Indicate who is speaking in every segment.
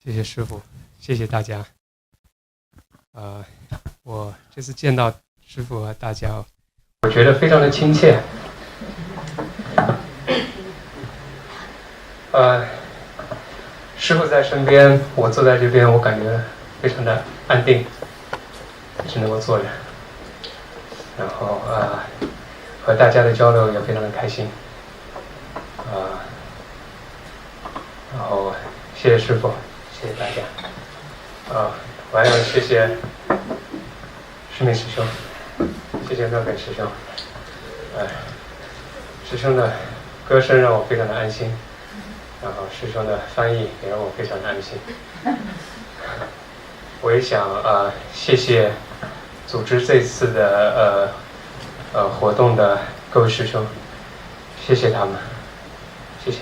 Speaker 1: 谢谢师父，谢谢大家。我这次见到师父和大家，我觉得非常的亲切。师父在身边，我坐在这边，我感觉非常的安定，一直能够坐着。然后和大家的交流也非常的开心。然后谢谢师父，谢谢大家。我还要谢谢师妹师兄，谢谢乐本师兄。师兄的歌声让我非常的安心，然后师兄的翻译也让我非常的安心。我也想谢谢组织这次的活动的各位师兄，谢谢他们，谢谢。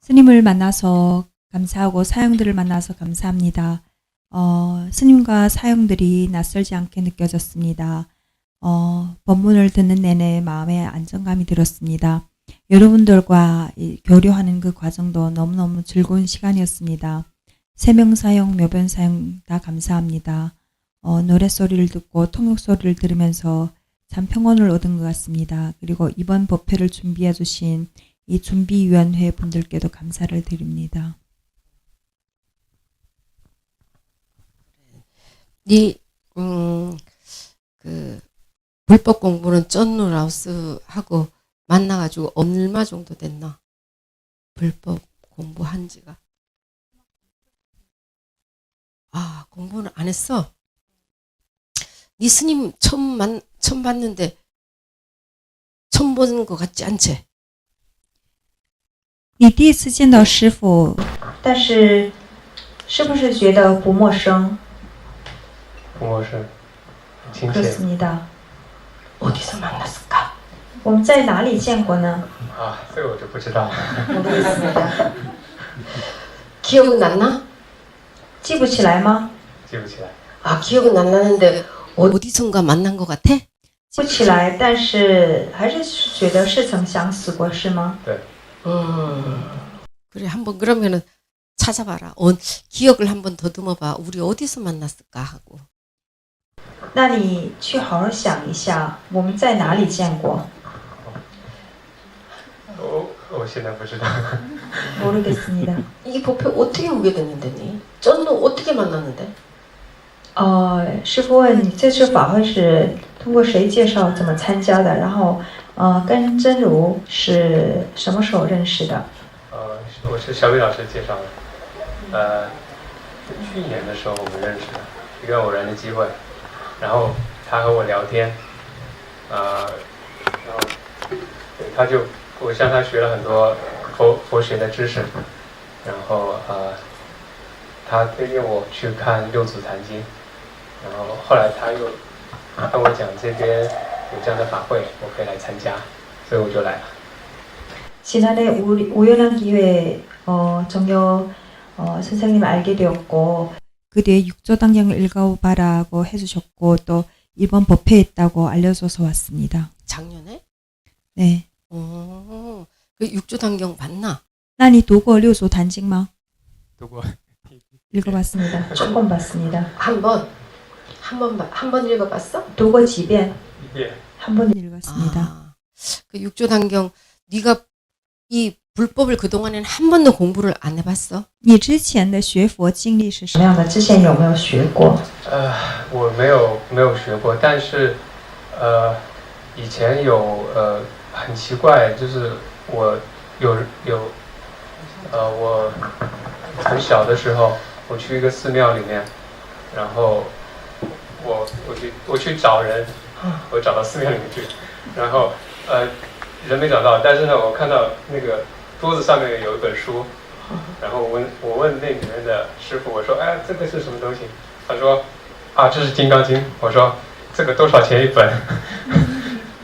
Speaker 2: 스님을 만나서 감사하고 사형들을 만나서 감사합니다. 스님과 사형들이 낯설지 않게 느껴졌습니다. 법문을 듣는 내내 마음에 안정감이 들었습니다. 여러분들과 교류하는 그 과정도 너무너무 즐거운 시간이었습니다. 세명사형, 묘변사형 다 감사합니다. 노랫소리를 듣고 통역소리를 들으면서 참 평온을 얻은 것 같습니다. 그리고 이번 법회를 준비해 주신 이 준비위원회 분들께도 감사를 드립니다.
Speaker 3: 그 불법 공부는 쩐누라우스 하고 만나가지고 얼마 정도 됐나? 불법 공부한 지가. 공부는 안 했어? 네 스님 처음 봤는데 처음 보는 것 같지 않지?
Speaker 2: 你第一次见到师父，但是是不是觉得不陌生？
Speaker 1: 不陌生，很亲切。
Speaker 2: 그렇습니다.
Speaker 3: 어디서 만났을까?
Speaker 2: 我们在哪里见过呢？
Speaker 1: 这个我就不知道了。
Speaker 2: 모르겠습니다.
Speaker 3: 기억은 났나?
Speaker 2: 记不起来吗？
Speaker 1: 记不起来。
Speaker 3: 기억은 안 나는데 어디선가 만난 것 같아?
Speaker 2: 记不起来，但是还是觉得似曾相识过，是吗？
Speaker 1: 对。
Speaker 3: 그래 한번 그러면은 찾아봐라. 기억을 한번 더듬어봐. 우리 어디서 만났을까 하고.
Speaker 2: 那你去好好想一下，我们在哪里见过？
Speaker 1: 我现在不知道。
Speaker 2: 모르겠습니다.
Speaker 3: 이 법회 어떻게 오게 됐는데 니? 쩐너 어떻게 만났는데?
Speaker 2: 师父问你这次法会是通过谁介绍怎么参加的？然后跟真如是什么时候认识的？
Speaker 1: 我是小米老师介绍的。去年的时候我们认识的，一个偶然的机会，然后他和我聊天，然后我向他学了很多佛学的知识，然后他推荐我去看《六祖坛经》，然后后来他又跟我讲这边有这样的法会，我可以来参加，所以我就来了。
Speaker 2: 지난해 우연한 기회에 정교 선생님을 알게 되었고 그 뒤에 육조당경을 읽어봐라고 해주셨고 또 이번 법회에 있다고 알려줘서 왔습니다.
Speaker 3: 작년에?
Speaker 2: 네.
Speaker 3: 그 육조당경 봤나?
Speaker 2: 那你读过六祖坛经吗？
Speaker 1: 读过。
Speaker 2: 읽어봤습니다. 조금 봤습니다.
Speaker 3: 한 번 읽어봤어?
Speaker 2: 读过几遍？
Speaker 1: 예.
Speaker 2: 한 번 읽었습니다.
Speaker 3: 그 육조당경 네가 이 불법을 그동안에는 한 번도 공부를 안 해봤어?
Speaker 2: 你之前的学佛经历是什么样的？之前有没有学过？
Speaker 1: 我没有学过，但是以前有很奇怪，就是我我很小的时候，我去一个寺庙里面，然后我去找人，我找到寺庙里面去，然后人没找到，但是呢，我看到那个桌子上面有一本书，然后我问那里面的师傅，我说，这个是什么东西？他说，这是《金刚经》。我说，这个多少钱一本？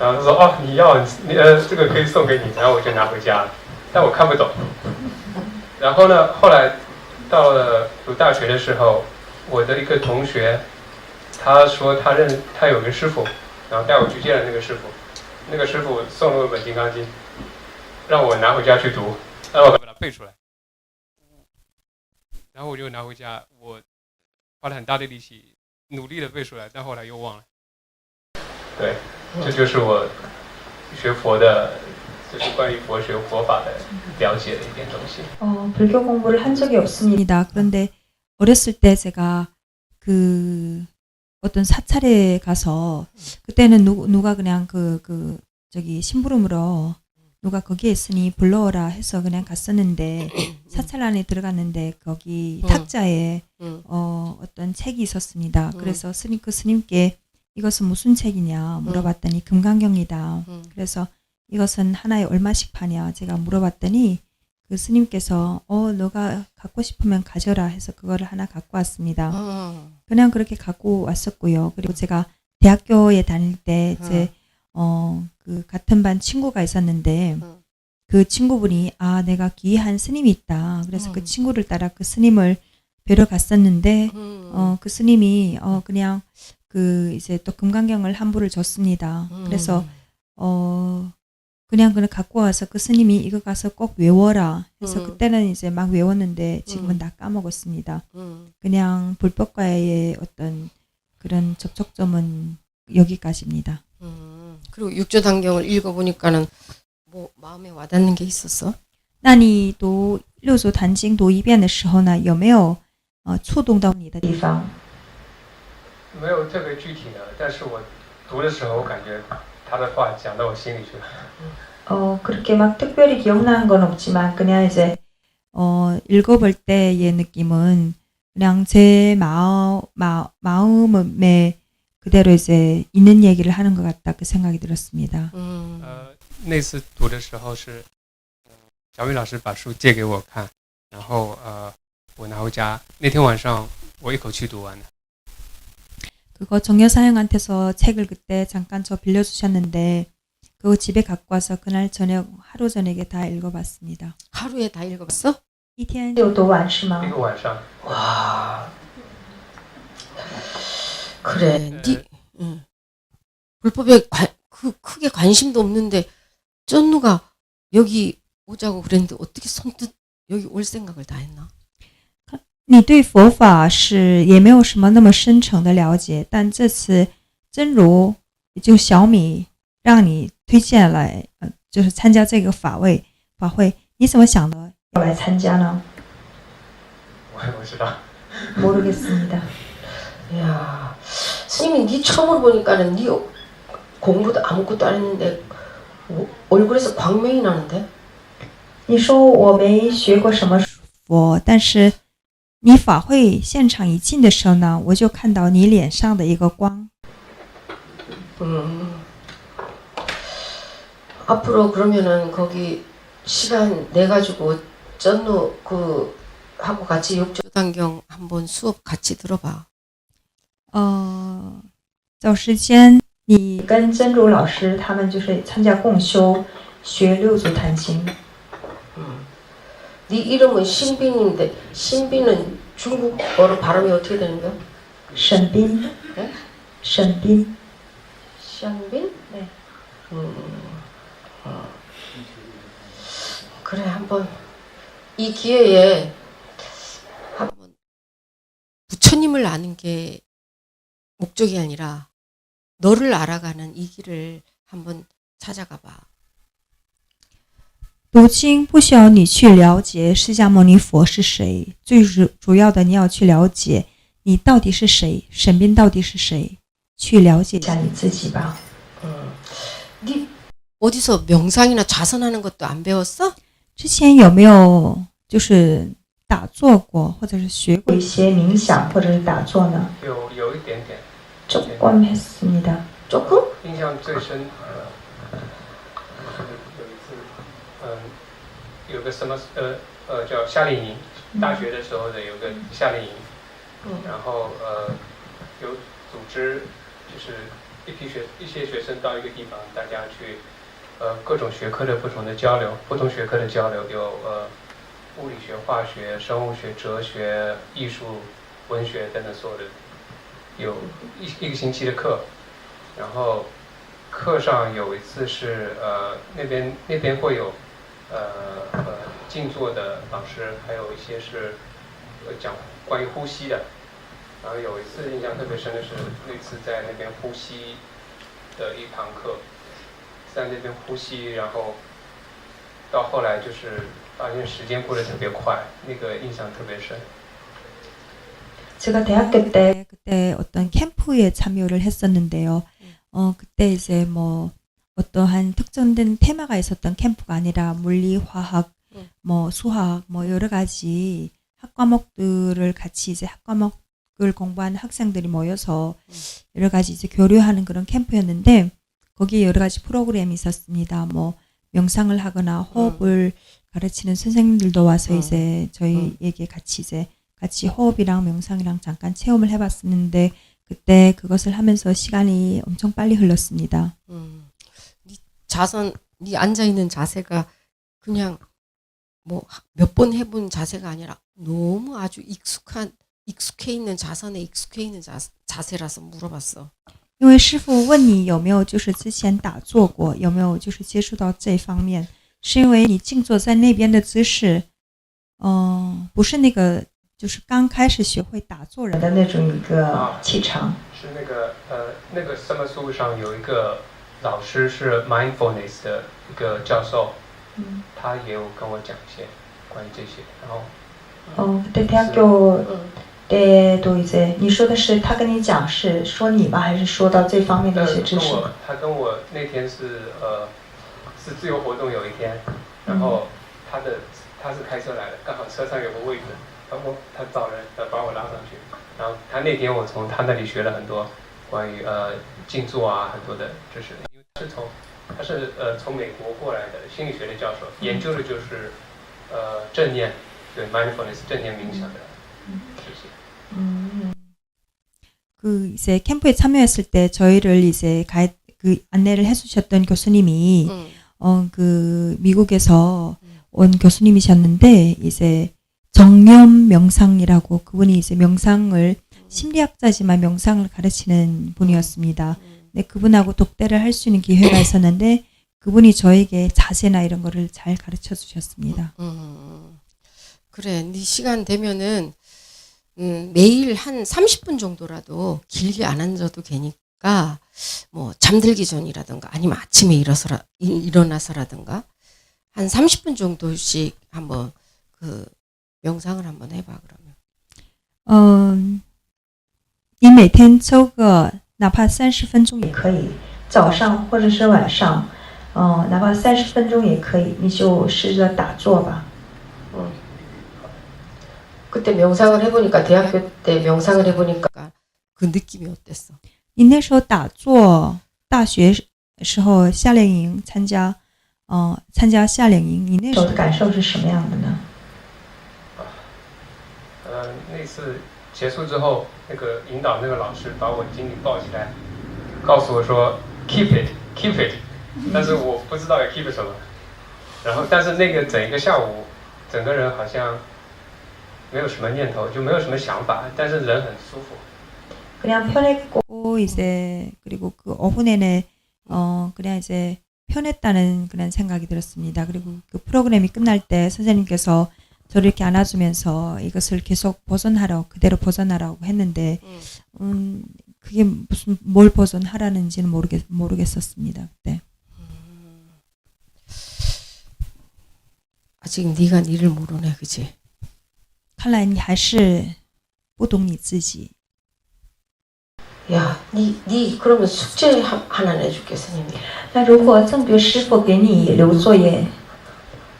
Speaker 1: 然后他说哦你要这个可以送给你，然后我就拿回家了，但我看不懂。然后呢，后来到了读大学的时候，我的一个同学，他说他有个师傅，然后带我去见了那个师傅，那个师傅送了我一本《金刚经》，让我拿回家去读，让我把它背出来。然后我就拿回家，我花了很大的力气，努力的背出来，但后来又忘了。对，这就是我学佛的，就是关于佛学佛法的了解的一点东西。
Speaker 2: 불교 공부를 한 적이 없습니다. 그런데 어렸을 때 제가 그 어떤 사찰에 가서 그때는 누가 그냥 저기 심부름으로 누가 거기에 있으니 불러오라 해서 그냥 갔었는데 사찰 안에 들어갔는데 거기 탁자에 어떤 책이 있었습니다. 그래서 그 스님께 이것은 무슨 책이냐 물어봤더니 금강경이다. 그래서 이것은 하나에 얼마씩 파냐 제가 물어봤더니 그 스님께서 너가 갖고 싶으면 가져라 해서 그거를 하나 갖고 왔습니다. 그냥 그렇게 갖고 왔었고요. 그리고 제가 대학교에 다닐 때 제 그 같은 반 친구가 있었는데 그 친구분이 내가 귀한 스님이 있다. 그래서 그 친구를 따라 그 스님을 뵈러 갔었는데 그 스님이 그냥 그 이제 또 금강경을 한 부를 줬습니다. 그래서 그냥 갖고 와서 그 스님이 이거 가서 꼭 외워라 해서 그때는 이제 막 외웠는데 지금은 다 까먹었습니다. 그냥 불법과의 어떤 그런 접촉점은 여기까지입니다.
Speaker 3: 그리고 육조단경을 읽어보니까는 뭐 마음에 와닿는 게 있었어?
Speaker 2: 那你读六祖坛经读一遍的时候呢，有没有触动到你的地方？
Speaker 1: 没有特别具体的，但是我读的时候，我感觉他的话讲到我心里去了。
Speaker 2: 그렇게 막 특별히 기억나는 건 없지만 그냥 이제 읽어볼 때의 느낌은 그냥 제 마음에 그대로 이제 있는 얘기를 하는 것 같다 그 생각이 들었습니다.
Speaker 1: 那次读的时候是小雨老师把书借给我看，然后我拿回家，那天晚上我一口气读完了。
Speaker 2: 그거 정여사형한테서 책을 그때 잠깐 저 빌려주셨는데 그거 집에 갖고 와서 그날 저녁 하루 저녁에 다 읽어봤습니다.
Speaker 3: 하루에 다 읽어봤어?
Speaker 2: 一天就读完是吗？
Speaker 1: 一个晚上。
Speaker 3: 와. 그래, 불법에 크게 관심도 없는데 쩐누가 여기 오자고 그랬는데 어떻게 선뜻 여기 올 생각을 다 했나?
Speaker 2: 你对佛法是也没有什么那么深层的了解，但这次真如就小米让你推荐来，就是参加这个法会，你怎么想的要来参加呢？
Speaker 1: 我也不知道。
Speaker 2: 모르겠습니다.
Speaker 3: 야, 스님이 네 처음으로 보니까는 네 공부도 아무것도 안 했는데 얼굴에서 광명이 나는데?
Speaker 2: 你说我没学过什么佛，但是你法会现场一进的时候呢，我就看到你脸上的一个光。
Speaker 3: 앞으로 그러면은 거기 시간 내 가지고 쩐누 하고 같이 육조단경 한번 수업 같이 들어봐.
Speaker 2: 找时间你跟真如老师他们就是参加共修学六祖坛经。
Speaker 3: 네 이름은 신빈인데 신빈은 중국어로 발음이 어떻게 되는 거야?
Speaker 2: 沈斌。
Speaker 3: 네?
Speaker 2: 沈斌。
Speaker 3: 샹빈?
Speaker 2: 네.
Speaker 3: 그래 한번 이 기회에 한번 부처님을 아는 게 목적이 아니라 너를 알아가는 이 길을 한번 찾아가 봐.
Speaker 2: 读经不需要你去了解释迦牟尼佛是谁，最主要的你要去了解你到底是谁，沈斌到底是谁，去了解一下你自己吧。
Speaker 3: 네 어디서 명상이나 좌선하는 것도 안 배웠어?
Speaker 2: 之前有没有就是打坐过，或者是学过一些冥想或者是打坐呢？
Speaker 1: 有一点点。
Speaker 2: 조금 했습니다.
Speaker 3: 조금?
Speaker 1: 印象最深，有一次，有个什么叫夏令营，大学的时候的有个夏令营，然后有组织就是一些学生到一个地方，大家去各种学科的不同的交流，有物理学、化学、生物学、哲学、艺术、文学等等所有的，有一个星期的课，然后课上有一次是那边会有静坐的老师，还有一些是讲关于呼吸的。然后有一次印象特别深的是那次在那边呼吸的一堂课，在那边呼吸，然后到后来就是发现时间过得特别快，那个印象特别深。
Speaker 2: 제가 대학교 때 그때 어떤 캠프에 참여를 했었는데요. 그때 이제 뭐 어떠한 특정된 테마가 있었던 캠프가 아니라 물리, 화학, 뭐 수학, 뭐 여러 가지 학과목들을 같이 이제 학과목을 공부하는 학생들이 모여서 여러 가지 이제 교류하는 그런 캠프였는데 거기에 여러 가지 프로그램이 있었습니다. 뭐 명상을 하거나 호흡을 가르치는 선생님들도 와서 이제 저희에게 같이 호흡이랑 명상이랑 잠깐 체험을 해봤었는데 그때 그것을 하면서 시간이 엄청 빨리 흘렀습니다.
Speaker 3: 네 앉아 있는 자세가 그냥 뭐 몇 번 해본 자세가 아니라 너무 아주 익숙해 있는 자선에 익숙해 있는 자세라서 물어봤어.
Speaker 2: 因为师父问你有没有就是之前打坐过，有没有就是接触到这方面，是因为你静坐在那边的姿势，不是那个就是刚开始学会打坐人的那种一个气场。
Speaker 1: 是那个 summer school 上有一个老师是 mindfulness 的一个教授，他也有跟我讲一些关于这些，然后
Speaker 2: 그때 대학교 때도 이제你说的是他跟你讲是说你吗？还是说到这方面的一些知识？
Speaker 1: 他跟我那天是自由活动有一天，然后他是开车来的，刚好车上有个位置，他找人把我拉上去，然后他那天我从他那里学了很多关于静坐啊很多的知识，因为他是从美国过来的心理学的教授，研究的就是正念，对 mindfulness 正念冥想的这些。
Speaker 2: 그 이제 캠프에 참여했을 때 저희를 이제 그 안내를 해주셨던 교수님이 그 미국에서 온 교수님이셨는데 이제 정념 명상이라고 그분이 이제 명상을 심리학자지만 명상을 가르치는 분이었습니다. 네, 그분하고 독대를 할 수 있는 기회가 있었는데 그분이 저에게 자세나 이런 거를 잘 가르쳐 주셨습니다.
Speaker 3: 그래, 네 시간 되면은 매일 한 30분 정도라도 길게 안 앉아도 되니까 뭐 잠들기 전이라든가 아니면 아침에 일어나서라든가 한 30분 정도씩 한번 그 명상을 한번 해봐 그러면.
Speaker 2: 你每天抽个哪怕30分钟也可以，早上或者是晚上，哪怕30分钟也可以，你就试着打坐吧。
Speaker 3: 그때 명상을 해보니까 대학교 때 명상을 해보니까 그 느낌이 어땠어?
Speaker 2: 你那时候打坐，大学时候夏令营参加夏令营，你那时候的感受是什么样的呢？
Speaker 1: 那次结束之后，那个引导那个老师把我紧紧抱起来，告诉我说 keep it，但是我不知道要 keep 什么，然后但是那个整一个下午，整个人好像 没有什么念头，就没有什么想法，但是人很舒服。
Speaker 2: 그냥 편했고 이제 그리고 그 오후 내내 그냥 이제 편했다는 그런 생각이 들었습니다. 그리고 그 프로그램이 끝날 때 선생님께서 저를 이렇게 안아주면서 이것을 계속 그대로 벗어나라고 했는데 그게 무슨 뭘 벗어나라는지는 모르겠었습니다. 그때.
Speaker 3: 아직 네가 니를 모르네, 그지?
Speaker 2: 看来你还是不懂你自己。
Speaker 3: 야, 니 그러면 숙제 하나 내줄게, 선생님이.
Speaker 2: 那如果正觉师父给你留作业，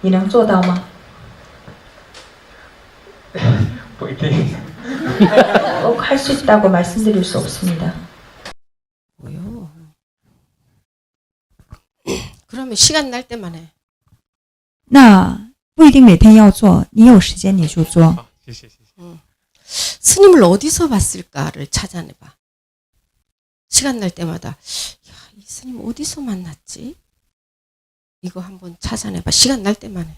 Speaker 2: 你能做到吗？
Speaker 1: 不一定。
Speaker 2: 꼭 할 수 있다고 말씀드릴 수 없습니다.
Speaker 3: 뭐요? 그러면 시간 날 때만 해.
Speaker 2: 那不一定每天要做，你有时间你就做。
Speaker 1: 谢谢。
Speaker 3: 스님을 어디서 봤을까를 찾아내봐. 시간 날 때마다 야, 이 스님 어디서 만났지? 이거 한번 찾아내봐. 시간 날 때만 해.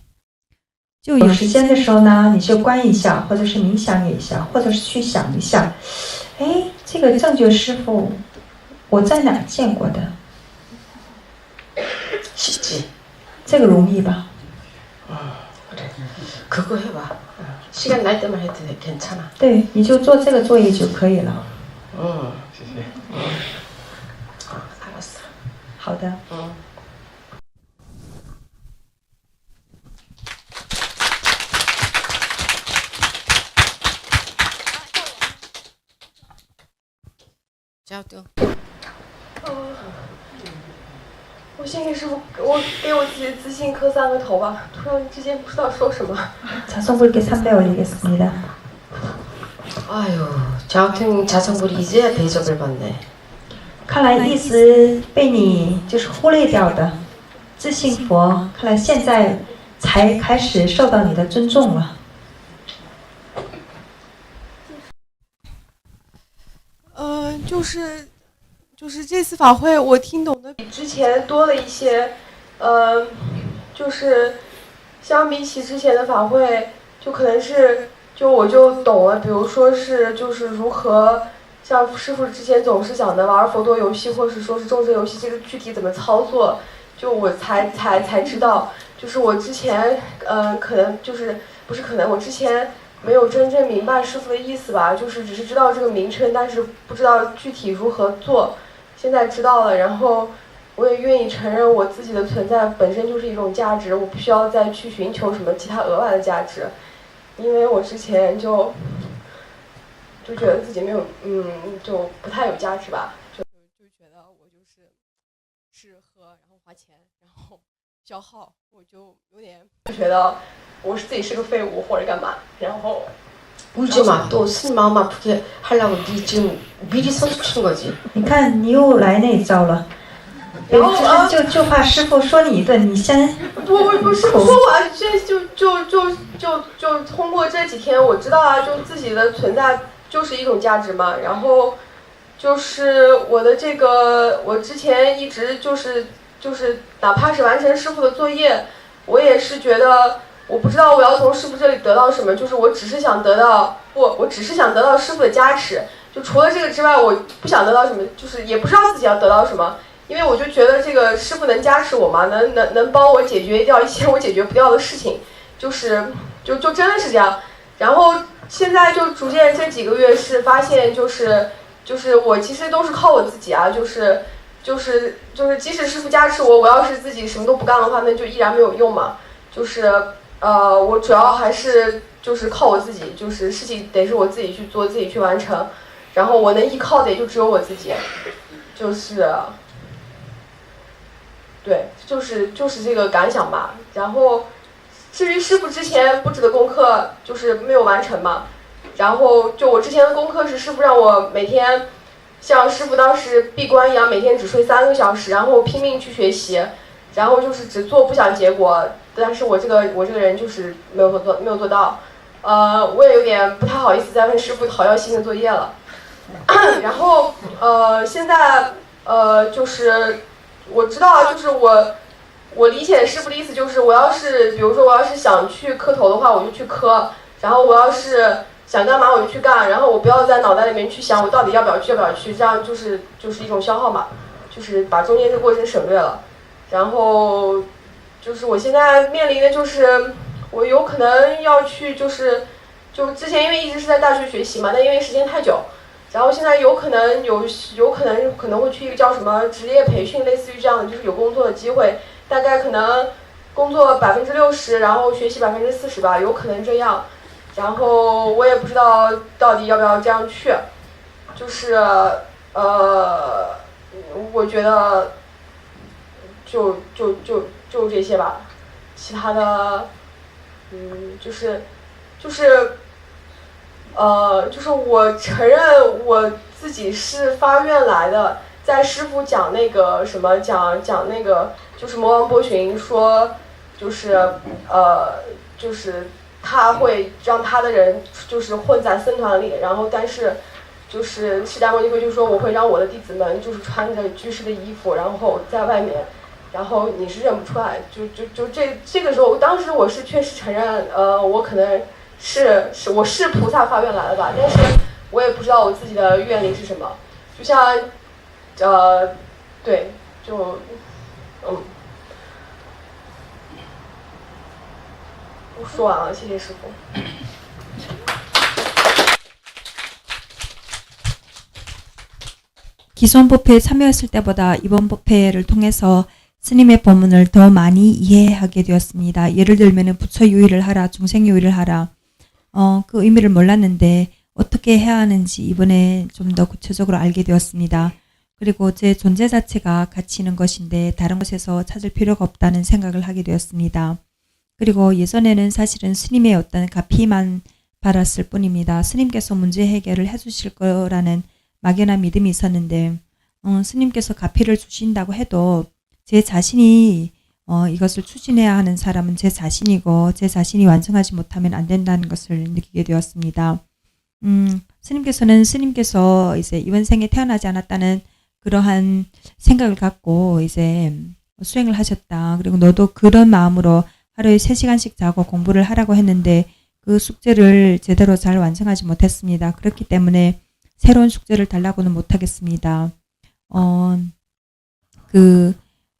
Speaker 2: 就有时间的时候呢，你就观一下，或者是冥想一下，或者是去想一下，哎，这个正觉师父我在哪儿见过的？
Speaker 3: 쉽지?
Speaker 2: 这个容易吧？
Speaker 3: 그래. 그거 해봐. 시간 날 때만 해도 괜찮아.
Speaker 2: 对，你就做这个作业就可以了。
Speaker 1: 谢谢。
Speaker 3: 알았어.
Speaker 2: 好的。
Speaker 3: 자, 또.
Speaker 4: 我先给师傅，我给我自己的自信磕3个头吧。突然之间不知道说什么。
Speaker 2: 자성불께 3배 올리겠습니다.
Speaker 3: 아유, 저 같은 자성불이 이제야 대접을 받네.
Speaker 2: 看来一直被你就是忽略掉的自信佛，看来现在才开始受到你的尊重了。
Speaker 4: 就是这次法会，我听懂的比之前多了一些，就是相比起之前的法会，就可能是我就懂了，比如说是就是如何像师父之前总是讲的玩佛陀游戏，或是说是众生游戏，这个具体怎么操作，就我才知道，就是我之前可能就是不是可能我之前。 没有真正明白师父的意思吧，就是只是知道这个名称，但是不知道具体如何做。现在知道了，然后我也愿意承认我自己的存在本身就是一种价值，我不需要再去寻求什么其他额外的价值，因为我之前就觉得自己没有，就不太有价值吧，就觉得我就是吃喝，然后花钱，然后消耗，我就有点觉得。 我是自己是个废物或者干嘛，然后
Speaker 3: 울지 마. 또 스님 마음 아프게 하려고 네 지금 미리 선수 치는 거지.
Speaker 2: 你看，你又来那一招了。就怕师傅说你一顿，你先
Speaker 4: 不是说我这就通过这几天我知道啊，就自己的存在就是一种价值嘛。然后就是我的这个，我之前一直就是哪怕是完成师傅的作业，我也是觉得。 我不知道我要从师傅这里得到什么，就是我只是想得到我只是想得到师傅的加持，就除了这个之外，我不想得到什么，就是也不知道自己要得到什么，因为我就觉得这个师傅能加持我嘛，能帮我解决掉一些我解决不掉的事情，就真的是这样。然后现在就逐渐这几个月是发现，就是我其实都是靠我自己啊，就是即使师傅加持我，我要是自己什么都不干的话，那就依然没有用嘛，就是。 我主要还是就是靠我自己，就是事情得是我自己去做，自己去完成，然后我能依靠的也就只有我自己，就是，对，就是这个感想吧。然后，至于师傅之前布置的功课就是没有完成嘛，然后就我之前的功课是师傅让我每天像师傅当时闭关一样，每天只睡3个小时，然后拼命去学习，然后就是只做不想结果。 但是我这个人就是没有做到，我也有点不太好意思再问师傅讨要新的作业了。然后现在就是我知道，就是我理解师傅的意思就是，我要是比如说我要是想去磕头的话，我就去磕，然后我要是想干嘛我就去干，然后我不要在脑袋里面去想我到底要不要去，这样就是一种消耗嘛，就是把中间这个过程省略了，然后。 就是我现在面临的就是，我有可能要去，就之前因为一直是在大学学习嘛，但因为时间太久，然后现在有可能会去一个叫什么职业培训，类似于这样的，就是有工作的机会，大概可能工作60%，然后学习40%吧，有可能这样，然后我也不知道到底要不要这样去，就是我觉得就这些吧，其他的，就是我承认我自己是发愿来的，在师傅讲那个什么讲那个就是魔王波旬说，就是他会让他的人就是混在僧团里，然后但是就是释迦牟尼佛就说我会让我的弟子们就是穿着居士的衣服，然后在外面，然后你是认不出来，就这个时候，当时我是确实承认，我可能我是菩萨发愿来了吧，但是我也不知道我自己的愿力是什么，就像对，就我说完了，谢谢师父。
Speaker 2: 기존 법회에 참여했을 때보다 이번 법회를 통해서 스님의 법문을 더 많이 이해하게 되었습니다. 예를 들면 부처 유의를 하라, 중생 유의를 하라. 그 의미를 몰랐는데 어떻게 해야 하는지 이번에 좀 더 구체적으로 알게 되었습니다. 그리고 제 존재 자체가 가치 있는 것인데 다른 곳에서 찾을 필요가 없다는 생각을 하게 되었습니다. 그리고 예전에는 사실은 스님의 어떤 가피만 받았을 뿐입니다. 스님께서 문제 해결을 해주실 거라는 막연한 믿음이 있었는데 스님께서 가피를 주신다고 해도 제 자신이 이것을 추진해야 하는 사람은 제 자신이고 제 자신이 완성하지 못하면 안 된다는 것을 느끼게 되었습니다. 스님께서 이제 이번 생에 태어나지 않았다는 그러한 생각을 갖고 이제 수행을 하셨다. 그리고 너도 그런 마음으로 하루에 3시간씩 자고 공부를 하라고 했는데 그 숙제를 제대로 잘 완성하지 못했습니다. 그렇기 때문에 새로운 숙제를 달라고는 못하겠습니다. 그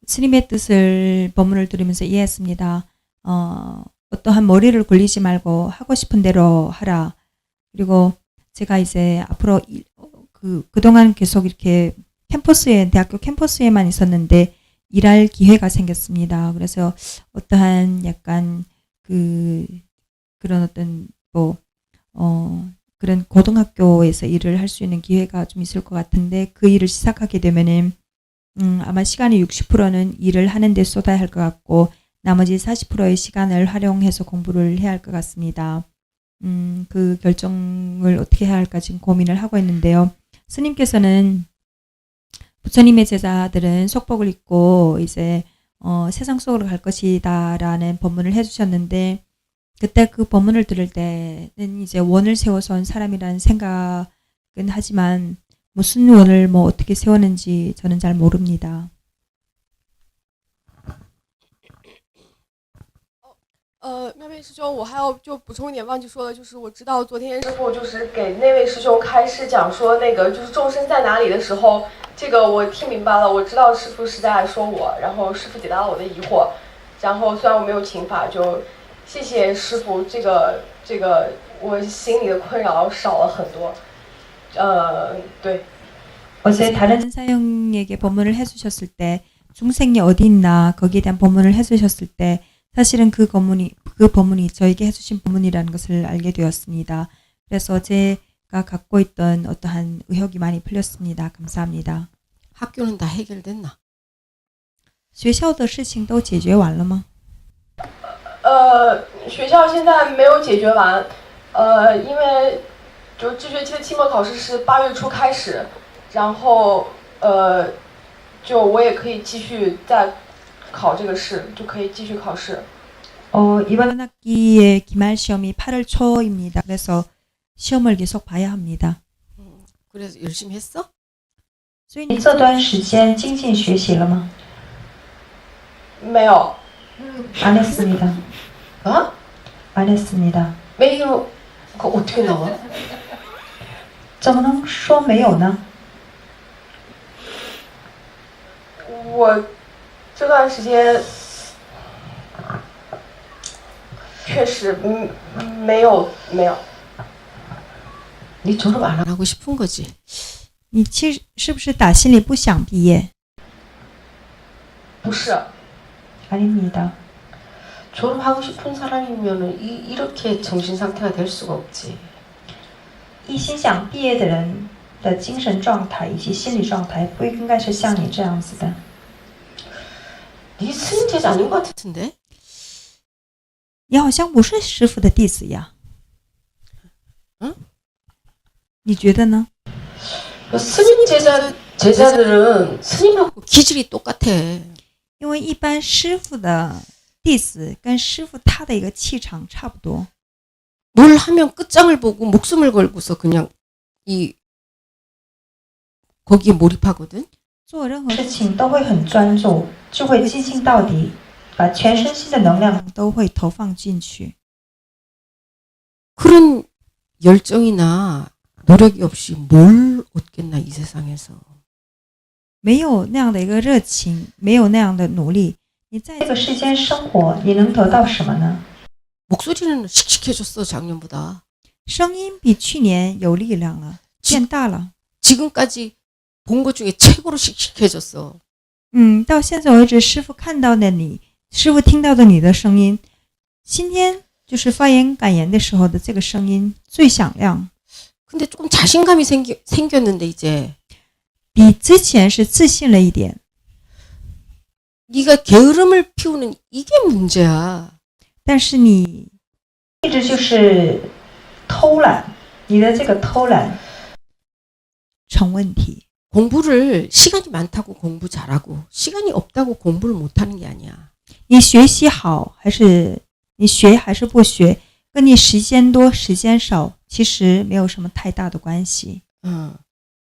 Speaker 2: 스님의 뜻을 법문을 들으면서 이해했습니다. 어떠한 머리를 굴리지 말고 하고 싶은 대로 하라. 그리고 제가 이제 앞으로 그동안 계속 이렇게 대학교 캠퍼스에만 있었는데 일할 기회가 생겼습니다. 그래서 어떠한 약간 그런 어떤 그런 고등학교에서 일을 할 수 있는 기회가 좀 있을 것 같은데 그 일을 시작하게 되면은 아마 시간의 60%는 일을 하는 데 쏟아야 할 것 같고 나머지 40%의 시간을 활용해서 공부를 해야 할 것 같습니다. 그 결정을 어떻게 해야 할까 지금 고민을 하고 있는데요. 스님께서는 부처님의 제자들은 속복을 입고 이제 세상 속으로 갈 것이다라는 법문을 해주셨는데 그때 그 법문을 들을 때는 이제 원을 세워서 온 사람이라는 생각은 하지만 무슨 원을 어떻게 세웠는지 저는 잘 모릅니다.
Speaker 4: 那位师兄，我还要就补充一点忘记说了，就是我知道昨天师傅就是给那位师兄开示讲说那个就是众生在哪里的时候，这个我听明白了，我知道师傅是在说我，然后师傅解答了我的疑惑，然后虽然我没有请法，就谢谢师傅，这个我心里的困扰少了很多，对。
Speaker 2: 어제 다른 사형에게 법문을 해주셨을 때 중생이 어디 있나 거기에 대한 법문을 해주셨을 때 사실은 그 법문이 저에게 해주신 법문이라는 것을 알게 되었습니다. 그래서 제가 갖고 있던 어떠한 의혹이 많이 풀렸습니다. 감사합니다.
Speaker 3: 학교는 다 해결됐나?
Speaker 2: 学校的事情都解决完了吗？
Speaker 4: 学校现在没有解决完，因为就这学期的期末考试是8月初开始，然后就我也可以继续再考这个试，就可以继续考试。
Speaker 2: 이번 학기의 기말 시험이 8월 초입니다. 그래서 시험을 계속 봐야 합니다.
Speaker 3: 그래서 열심히 했어?
Speaker 2: 所以你这段时间精进学习了吗？
Speaker 4: 没有。
Speaker 2: 안 했습니다. 안 했습니다.
Speaker 3: 매일 그거 어떻게 나와?
Speaker 2: 怎么能说没有呢？
Speaker 4: 我这段时间确实没有。
Speaker 3: 니 졸업 안 하고 싶은 거지?
Speaker 2: 你是不是打心里不想毕业？
Speaker 4: 不是。
Speaker 2: 아닙니다.
Speaker 3: 졸업하고 싶은 사람이면은 이렇게 정신 상태가 될 수가 없지.
Speaker 2: 一心想毕业的人的精神状态以及心理状态不应该是像你这样子的。
Speaker 3: 니 스님 제자 아닌 것 같은데?
Speaker 2: 你好像不是师父的弟子呀？
Speaker 3: 嗯？
Speaker 2: 你觉得呢？
Speaker 3: 스님 제자들은 스님하고 기질이 똑같아.
Speaker 2: 因为一般师父的弟子跟师父他的一个气场差不多。
Speaker 3: 뭘 하면 끝장을 보고 목숨을 걸고서 그냥 이 거기에 몰입하거든.
Speaker 2: 做任何
Speaker 5: 事情都会很专注，就会精进到底，把全身心的能量
Speaker 2: 都会投放进去。
Speaker 3: 그런 열정이나 노력이 없이 뭘 얻겠나 이 세상에서.
Speaker 2: 没有那样的一个热情，没有那样的努力，你在
Speaker 5: 这个世间生活，你能得到什么呢？
Speaker 3: 목소리는 씩씩해졌어 작년보다.
Speaker 2: 声音比去年有力量了，变大了。
Speaker 3: 지금까지 본 것 중에 최고로 씩씩해졌어.
Speaker 2: 到现在为止，师父看到的你，师父听到的你的声音，今天就是发言感言的时候的这个声音最响亮。
Speaker 3: 근데 조금 자신감이 생겼는데 이제
Speaker 2: 比之前是自信了一点。
Speaker 3: 네가 게으름을 피우는 이게 문제야.
Speaker 2: 但是你
Speaker 5: 一直就是偷懒，你的这个偷懒
Speaker 2: 成问题。
Speaker 3: 공부를 시간이 많다고 공부 잘하고 시간이 없다고 공부를 못하는 게 아니야.
Speaker 2: 你学习好还是你学还是不学，跟你时间多时间少其实没有什么太大的关系。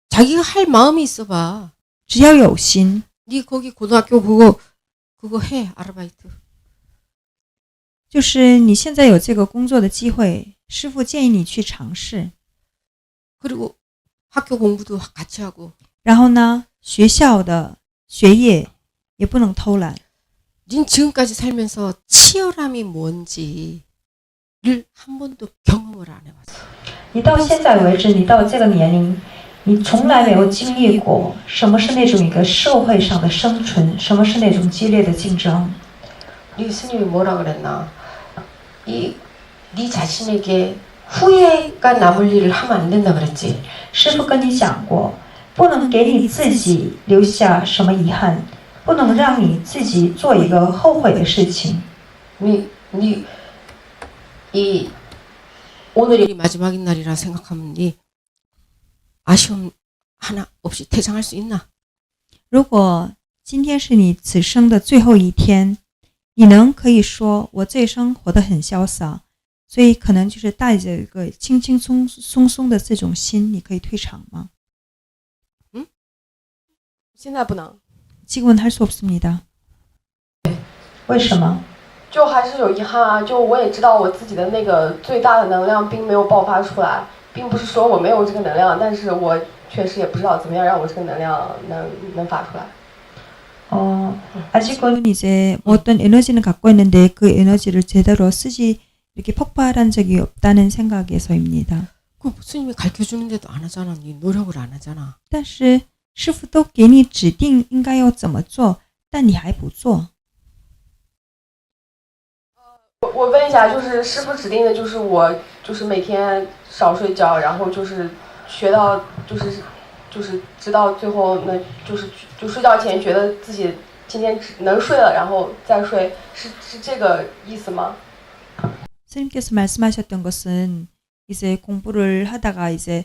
Speaker 3: 자기가 할 마음이 있어봐.
Speaker 2: 只要有心，
Speaker 3: 네 거기 고등학교 그거 해 아르바이트.
Speaker 2: 就是你现在有这个工作的机会，师父建议你去尝试。
Speaker 3: 그리고 학교 공부도 같이 하고.
Speaker 2: 然后呢，学校的学业也不能偷懒。
Speaker 3: 닌 지금까지 살면서 치열함이 뭔지를 한 번도 경험을 안 해봤어.
Speaker 5: 你到现在为止，你到这个年龄，你从来没有经历过什么是那种一个社会上的生存，什么是那种激烈的竞争。
Speaker 3: 네 스님이 뭐라 그랬나? 네 자신에게 후회가 남을 일을 하면 안 된다 그랬지.
Speaker 5: 师父跟你讲过，不能给你自己留下什么遗憾，不能让你自己做一个后悔的事情。
Speaker 3: 이 오늘이 마지막인 날이라 생각하면 네 아쉬움 하나 없이 퇴장할 수 있나?
Speaker 2: 如果今天是你此生的最后一天，你能可以说我这一生活得很潇洒，所以可能就是带着一个轻轻松松的这种心，你可以退场吗？
Speaker 4: 现在不能，
Speaker 2: 지금은 할 수 없습니다.
Speaker 5: 为什么？
Speaker 4: 就还是有遗憾啊。就我也知道我自己的那个最大的能量并没有爆发出来，并不是说我没有这个能量，但是我确实也不知道怎么样让我这个能量能发出来。
Speaker 5: 아직은
Speaker 2: 이제 어떤 에너지는 갖고 있는데 그 에너지를 제대로 쓰지 이렇게 폭발한 적이 없다는 생각에서입니다.
Speaker 3: 그 스님이 가르쳐주는데도 안 하잖아. 네 노력을 안 하잖아.
Speaker 2: 但是师父都给你指定应该要怎么做，但你还不做。
Speaker 4: 我问一下，就是师傅指定的，就是我就是每天少睡觉，然后就是学到就是直到最后，那就睡觉前觉得自己今天能睡了，然后再睡，是这个意思吗？
Speaker 2: 스님께서 말씀하셨던 것은 이제 공부를 하다가 이제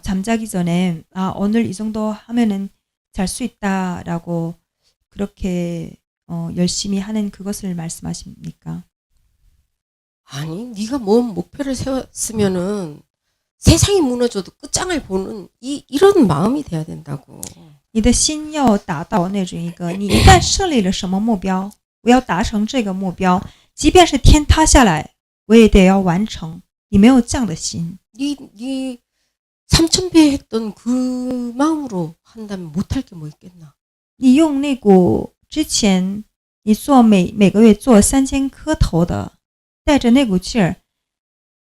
Speaker 2: 잠자기 전에 오늘 이 정도 하면은 잘 수 있다라고 그렇게 열심히 하는 그것을 말씀하십니까?
Speaker 3: 아니, 네가 뭔 목표를 세웠으면은 세상이 무너져도 끝장을 보는 이런 마음이 돼야 된다고.
Speaker 2: 你的心要达到那种一个，你一旦设立了什么目标，我要达成这个目标，即便是天塌下来，我也得要完成。你没有这样的心，
Speaker 3: 네 3000배 했던 그 마음으로 한다면 못할 게 뭐 있겠나?
Speaker 2: 你用那股之前你做每个月做3000颗头的，带着那股劲儿，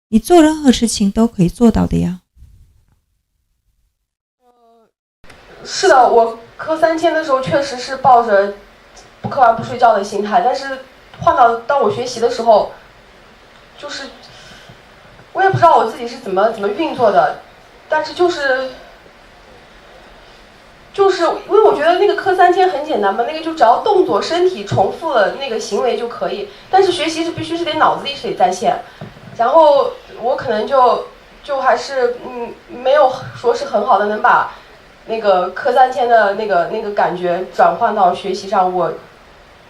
Speaker 2: 你做任何事情都可以做到的呀。
Speaker 4: 是的，我磕3000的时候确实是抱着不磕完不睡觉的心态，但是换到我学习的时候，就是我也不知道我自己是怎么运作的，但是就是因为我觉得那个磕3000很简单嘛，那个就只要动作身体重复了那个行为就可以，但是学习是必须是得脑子里是得在线，然后我可能就还是没有说是很好的能把那个磕3000的那个感觉转换到学习上，我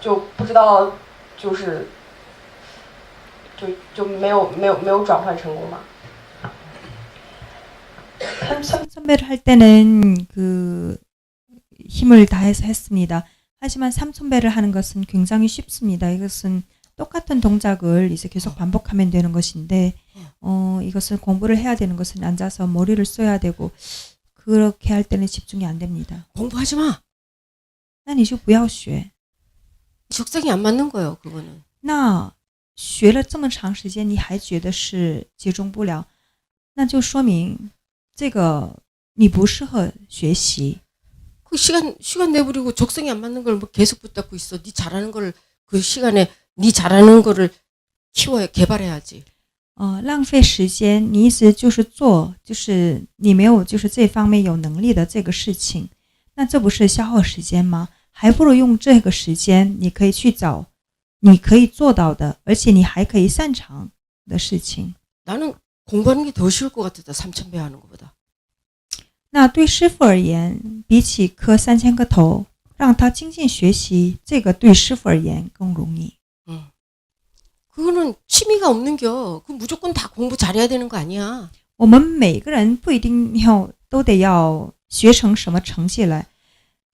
Speaker 4: 就不知道就是就没有转换成功嘛。
Speaker 2: 3,000배를 할 때는 그 힘을 다해서 했습니다. 하지만 3,000배를 하는 것은 굉장히 쉽습니다. 이것은 똑같은 동작을 이제 계속 반복하면 되는 것인데, 이것을 공부를 해야 되는 것은 앉아서 머리를 써야 되고, 그렇게 할 때는 집중이 안 됩니다.
Speaker 3: 공부하지 마.
Speaker 2: 那你就不要学。
Speaker 3: 적성이 안 맞는 거예요. 그거는.
Speaker 2: 那学了这么长时间，你还觉得是集中不了，那就说明这个你不适合学习。
Speaker 3: 그 시간 내버리고 적성이 안 맞는 걸 뭐 계속 붙잡고 있어. 네 잘하는 걸 그 시간에 네 잘하는 거를 키워야 개발해야지.
Speaker 2: 浪费时间，你一直就是做，就是你没有就是这方面有能力的这个事情，那这不是消耗时间吗？还不如用这个时间，你可以去找你可以做到的，而且你还可以擅长的事情。
Speaker 3: 나는 공부하는 게 더 쉬울 것 같았다. 3,000배 하는 것보다.
Speaker 2: 那对师傅而言，比起磕3000个头，让他精进学习，这个对师傅而言更容易。
Speaker 3: 그거는 취미가 없는겨. 그 무조건 다 공부 잘해야 되는 거 아니야.
Speaker 2: 我们每个人不一定都得要学成什么成绩来，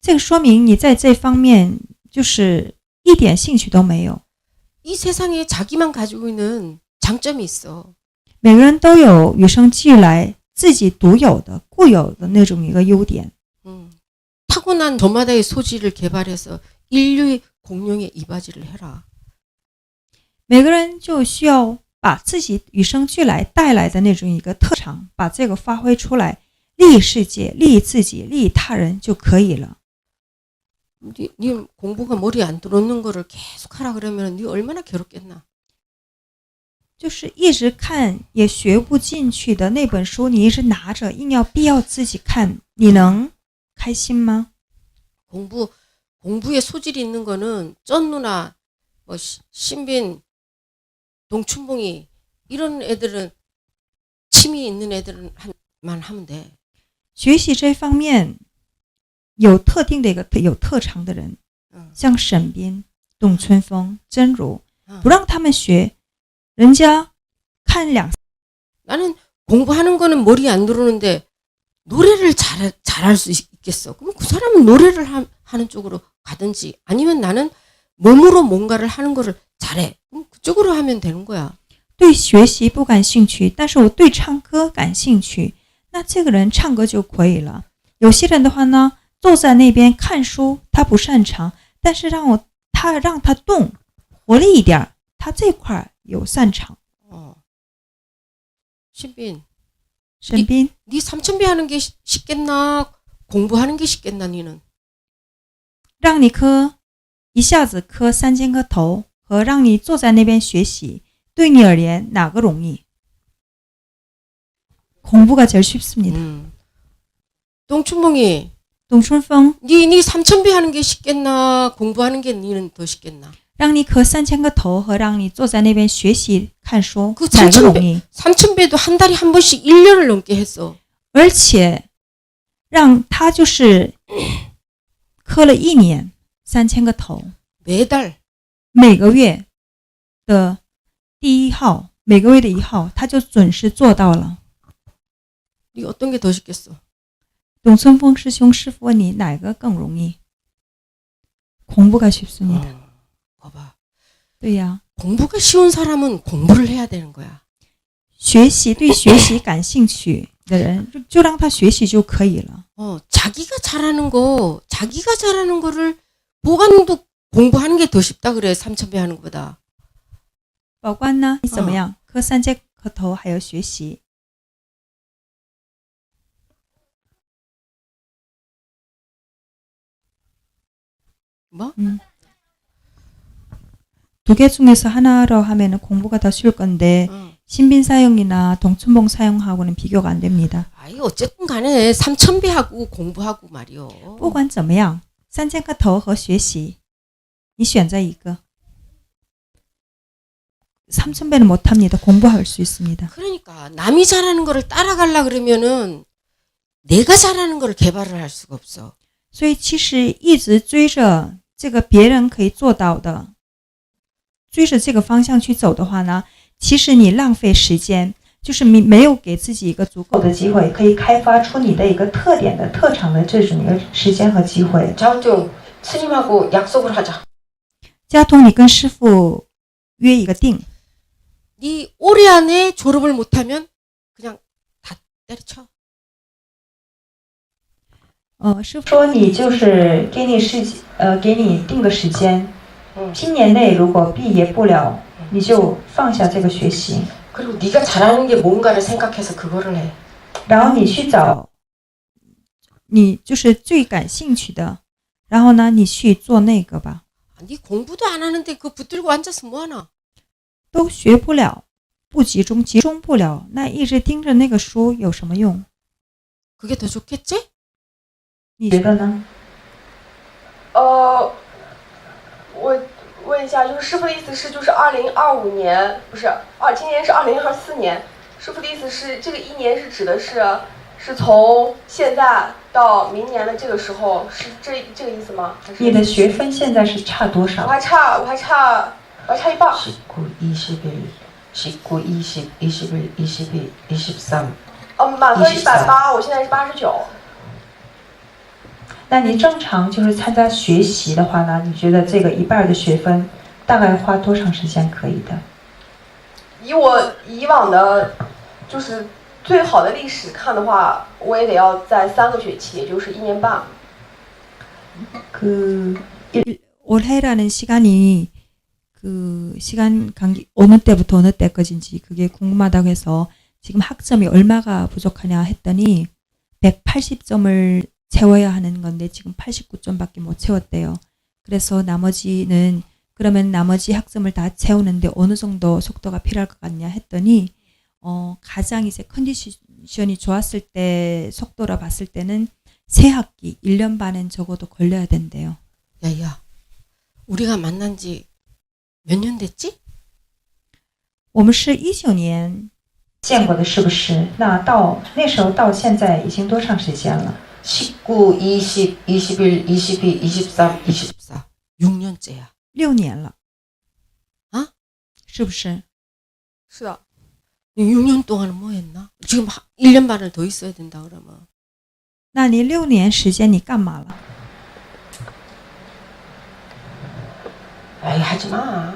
Speaker 2: 这个说明你在这方面就是一点兴趣都没有。
Speaker 3: 이 세상에 자기만 가지고 있는 장점이 있어.
Speaker 2: 每个人都有与生俱来自己独有的固有的那种一个优点。
Speaker 3: 타고난 저마다의 소질을 개발해서 인류의 공룡에 이바지를 해라.
Speaker 2: 每个人就需要把自己与生俱来带来的那种一个特长，把这个发挥出来，利益世界、利益自己、利益他人就可以了。
Speaker 3: 네 공부가 머리에 안 들어오는 거를 계속 하라 그러면 네 얼마나 괴롭겠나.
Speaker 2: 就是一直看也学不进去的那本书，你一直拿着，硬要逼要自己看，你能开心吗？
Speaker 3: 공부에 소질이 있는 거는 쩐 누나, 뭐 신빈, 동춘봉이 이런 애들은 취미 있는 애들만 하면 돼.
Speaker 2: 学习这方面有特定的一个有特长的人，像沈斌、董春风、真如，不让他们学，人家看两。
Speaker 3: 나는 공부하는 거는 머리에 안 들어오는데 노래를 잘할 수 있겠어. 그럼 그 사람은 노래를 하는 쪽으로 가든지 아니면 나는 몸으로 뭔가를 하는 거를 잘해. 그럼 그쪽으로 하면 되는 거야.
Speaker 2: 对学习不感兴趣，但是我对唱歌感兴趣，那这个人唱歌就可以了。有些人的话呢，坐在那边看书，他不擅长，但是让他动，活力一点，他这块有擅长。
Speaker 3: 신빈,
Speaker 2: 沈斌，
Speaker 3: 네 3,000배 하는 게 쉽겠나? 공부하는 게 쉽겠나? 니는?
Speaker 2: 让你一下子磕3000个头，和让你坐在那边学习，对你而言哪个容易？ 공부가 제일 쉽습니다.
Speaker 3: 동춘봉이,
Speaker 2: 동춘봉,
Speaker 3: 네 3,000배 하는 게 쉽겠나? 공부하는 게 니는 더 쉽겠나?
Speaker 2: 让你磕3000个头和让你坐在那边学习看书，
Speaker 3: 그
Speaker 2: 哪个容易？
Speaker 3: 3,000배도 한 달에 한 번씩 1년을 넘게 했어.
Speaker 2: 而且让他就是磕了1年3000个头，
Speaker 3: 매달
Speaker 2: 每个月的第1号，每个月的1号，他就准时做到了。
Speaker 3: 네 어떤 게 더 쉽겠어?
Speaker 2: 董春风师兄师傅问你哪个更容易？ 공부가 쉽습니다.
Speaker 3: 봐봐.
Speaker 2: 对呀，
Speaker 3: 공부가 쉬운 사람은 공부를 해야 되는 거야.
Speaker 2: 学习对学习感兴趣的人，就让他学习就可以了。
Speaker 3: 자기가 잘하는 거를 보관도 공부하는 게 더 쉽다 그래. 3,000배 하는 것보다.
Speaker 2: 宝官呢？你怎么样？磕3000个头还要学习？
Speaker 3: 뭐?
Speaker 2: 2개 중에서 하나로 하면은 공부가 더 쉬울 건데 신빈 사용이나 동춘봉 사용하고는 비교가 안 됩니다.
Speaker 3: 아이 어쨌든 간에 3,000배 하고 공부하고 말이요.
Speaker 2: 不管怎么样，3000个头和学习，你选择一个。 3000배는 못합니다. 공부할 수 있습니다.
Speaker 3: 그러니까 남이 잘하는 거를 따라가려 그러면은 내가 잘하는 거를 개발을 할 수가 없어.
Speaker 2: 所以其实一直追着这个别人可以做到的，追着这个方向去走的话呢，其实你浪费时间，就是没有给自己一个足够
Speaker 5: 的机会，可以开发出你的一个特点的特长的这种一个时间和机会。
Speaker 3: 자우뚱 스님하고 약속을 하자.
Speaker 2: 加通，你跟师傅约一个定，
Speaker 3: 네 올해 안에 졸업을 못하면 그냥 다 때려쳐.
Speaker 2: 师傅
Speaker 5: 说你就是给你定个时间，今年内如果毕业不了，你就放下这个学习，
Speaker 3: 그리고 네가 잘하는 게 뭔가를 생각해서 그거를 해.
Speaker 5: 然后你去找
Speaker 2: 你就是最感兴趣的，然后呢，你去做那个吧。
Speaker 3: 네 공부도 안 하는데 그거 붙들고 앉아서 뭐하나?
Speaker 2: 都学不了，不集中不了，那一直盯着那个书有什么用？
Speaker 3: 그게 더 좋겠지?
Speaker 2: 你
Speaker 5: 觉得呢？
Speaker 4: 我问一下，就是师傅的意思是，就是2025年，不是今年是2024年。师傅的意思是，这个一年是指的是从现在到明年的这个时候，是这个意思吗？还是
Speaker 5: 你的学分现在是差多少？
Speaker 4: 我还差一半。
Speaker 3: 19, 21, 19, 20, 21, 22, 23.
Speaker 4: 满分180，我现在是89。
Speaker 5: 那你正常就是参加学习的话呢？你觉得这个一半的学分大概花多长时间可以的？
Speaker 4: 以我以往的，就是最好的历史看的话，我也得要在3个学期，也就是1年半。
Speaker 2: 올해라는 시간이 그 시간 간격 어느 때부터 어느 때까지인지 그게 궁금하다고 해서 지금 학점이 얼마가 부족하냐 했더니 180점을 채워야 하는 건데 지금 89점밖에 못 채웠대요. 그래서 나머지는 그러면 나머지 학점을 다 채우는데 어느 정도 속도가 필요할 것 같냐 했더니 가장 이제 컨디션이 좋았을 때 속도로 봤을 때는 새 학기 1년 반은 적어도 걸려야 된대요.
Speaker 3: 야야, 우리가 만난 지 몇 년 됐지?
Speaker 2: 我们是19年
Speaker 5: 见过的是不是？那到那时候到现在已经多长时间了？
Speaker 3: 19, 20, 21, 22, 23, 24. 6년째야.
Speaker 2: 6年了，
Speaker 3: 啊？
Speaker 2: 是不是？
Speaker 4: 是的。
Speaker 3: 6년 동안은 뭐 했나? 지금 1년 반을 더 있어야 된다 그러면.
Speaker 2: 那你6年时间你干嘛了？
Speaker 3: 에이, 하지마.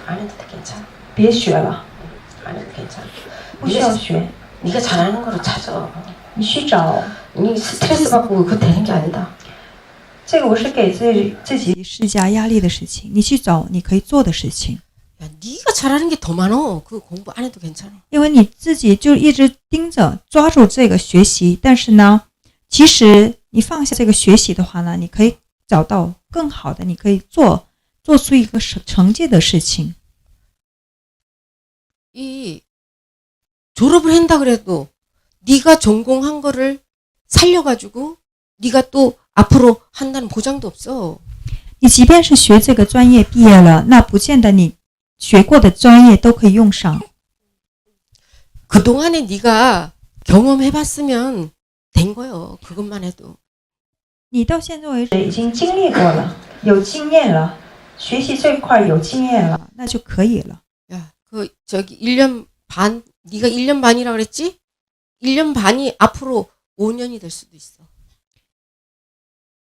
Speaker 3: 안 해도 괜찮아.
Speaker 5: 别学了，
Speaker 3: 안 해도 괜찮아.
Speaker 5: 不需要学，
Speaker 3: 네가 잘하는 거로 찾아.
Speaker 5: 你去找。
Speaker 3: 니 스트레스 받고 그거 되는 게 아니다.
Speaker 5: 这个我是给自己
Speaker 2: 施加压力的事情，你去找你可以做的事情。
Speaker 3: 야, 네가 잘하는 게 더 많어. 그 공부 안 해도 괜찮아.
Speaker 2: 因为你自己就一直盯着抓住这个学习，但是呢，其实你放下这个学习的话呢，你可以找到更好的，你可以做出一个成绩的事情。
Speaker 3: 이 졸업을 한다 그래도 네가 전공한 거를 살려가지고 네가 또 앞으로 한다는 보장도 없어.
Speaker 2: 你即便是学这个专业毕业了，那不见得你学过的专业都可以用上。
Speaker 3: 그동안에 네가 경험해봤으면 된 거요. 그것만 해도.
Speaker 2: 你到现在为止
Speaker 5: 已经经历过了，有经验了，学习这块有经验了，
Speaker 2: 那就可以了。
Speaker 3: 야, 그 저기 1년 반, 네가 1년 반이라고 그랬지? 1년 반이 앞으로 5년이 될 수도 있어.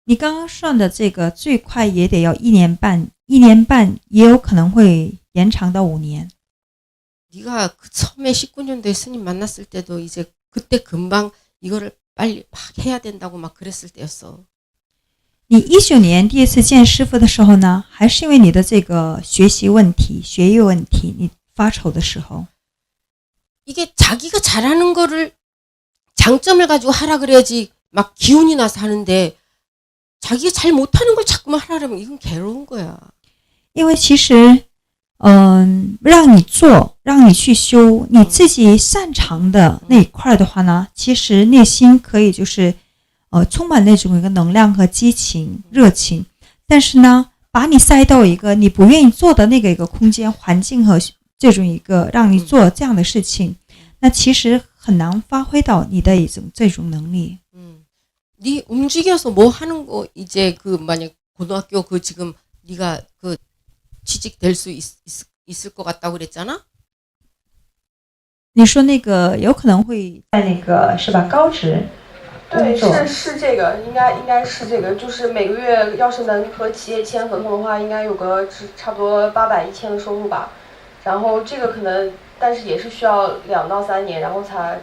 Speaker 2: 你刚刚算的这个最快也得要1年半，1年半也有可能会延长到5年。
Speaker 3: 네가 그 처음에 19년도에 스님 만났을 때도 이제 그때 금방 이거를 빨리 막 해야 된다고 막 그랬을 때였어.
Speaker 2: 你19年第一次见师傅的时候呢，还是因为你的这个学习问题、学业问题，你发愁的时候。
Speaker 3: 이게 자기가 잘하는 거를 장점을 가지고 하라 그래야지 막 기운이 나서 하는데 자기가 잘 못하는 걸 자꾸만 하라면 이건 괴로운 거야.
Speaker 2: 因为其实，让你做，让你去修你自己擅长的那一块的话呢，其实内心可以就是，充满那种一个能量和激情、热情。但是呢，把你塞到一个你不愿意做的那个一个空间、环境和这种一个让你做这样的事情，那其实很难发挥到你的这种能力。
Speaker 3: 네 움직여서 뭐 하는 거 이제 그 만약 고등학교 그 지금 네가 그 취직될 수 있을 것 같다고 그랬잖아.
Speaker 2: 你说那个有可能会
Speaker 5: 在那个是吧高职工
Speaker 4: 对，
Speaker 5: 作，
Speaker 4: 是这个，应该是这个，就是每个月要是能和企业签合同的话，应该有个差不多800、1000的收入吧。然后这个可能，但是也是需要2到3年，然后才